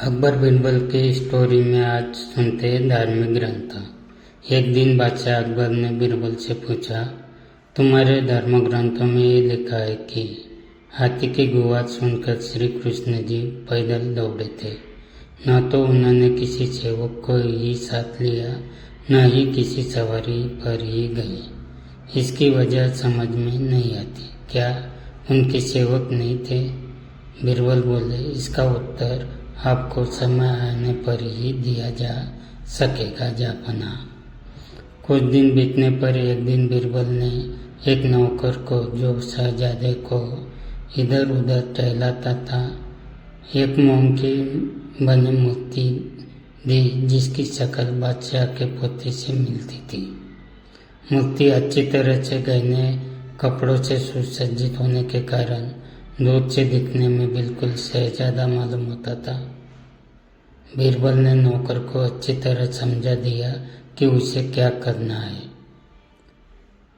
अकबर बिरबल की स्टोरी में आज सुनते हैं धार्मिक ग्रंथ। एक दिन बादशाह अकबर ने बिरबल से पूछा, तुम्हारे धर्म ग्रंथों में ये लिखा है कि हाथी की गुआत सुनकर श्री कृष्ण जी पैदल दौड़े थे। न तो उन्होंने किसी सेवक को ही साथ लिया, न ही किसी सवारी पर ही गए। इसकी वजह समझ में नहीं आती। क्या उनके सेवक नहीं थे? बिरबल बोले, इसका उत्तर आपको समय आने पर ही दिया जा सकेगा जापना। कुछ दिन बीतने पर एक दिन बिरबल ने एक नौकर को, जो शहजादे को इधर उधर टहलाता था, एक मोम की बनी मूर्ति दी जिसकी शक्ल बादशाह के पोते से मिलती थी। मूर्ति अच्छी तरह से गहने कपड़ों से सुसज्जित होने के कारण दूर से दिखने में बिल्कुल शहजादा मालूम होता था। बिरबल ने नौकर को अच्छी तरह समझा दिया कि उसे क्या करना है।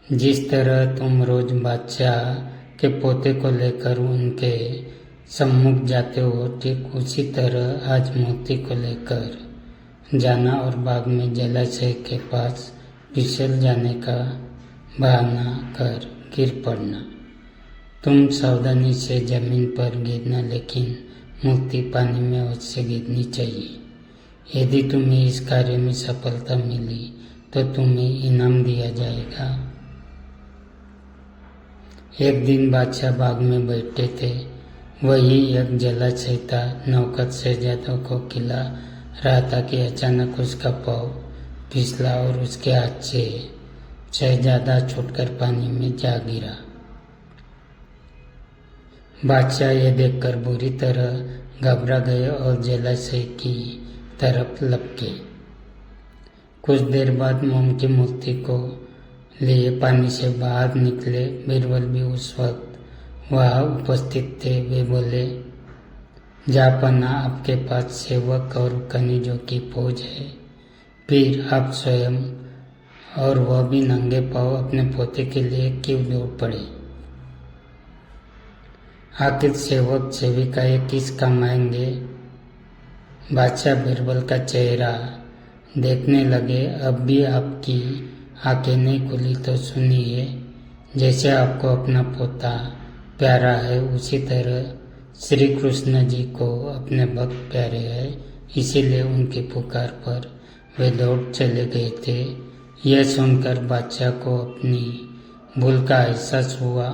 जिस तरह तुम रोज बादशाह के पोते को लेकर उनके सम्मुख जाते हो, ठीक उसी तरह आज मूर्ति को लेकर जाना और बाग में जलाशय के पास फिसल जाने का बहाना कर गिर पड़ना। तुम सावधानी से जमीन पर गिरना, लेकिन मूर्ति पानी में अवश्य गिरनी चाहिए। यदि तुम्हें इस कार्य में सफलता मिली तो तुम्हें इनाम दिया जाएगा। एक दिन बादशाह बाग में बैठे थे। वही एक जलाशय था। नौकर शहजादों को खिला रहा था कि अचानक उसका पाँव फिसला और उसके हाथ से शहजादा छूटकर पानी में जा गिरा। बादशाह ये देखकर बुरी तरह घबरा गए और जलाशय की तरफ लपके। कुछ देर बाद मोम की मूर्ति को लिए पानी से बाहर निकले। बिरबल भी उस वक्त वहाँ उपस्थित थे। वे बोले, जापना, आपके पास सेवक और खनिजों की फौज है, फिर आप स्वयं और वह भी नंगे पांव अपने पोते के लिए क्यों दौड़ पड़े? आखिर सेवक सेविकाएं किस काम आएंगे? बादशाह बिरबल का चेहरा देखने लगे। अब भी आपकी आंखें नहीं खुली तो सुनिए। जैसे आपको अपना पोता प्यारा है, उसी तरह श्री कृष्ण जी को अपने भक्त प्यारे हैं। इसीलिए उनकी पुकार पर वे दौड़ चले गए थे। यह सुनकर बादशाह को अपनी भूल का एहसास हुआ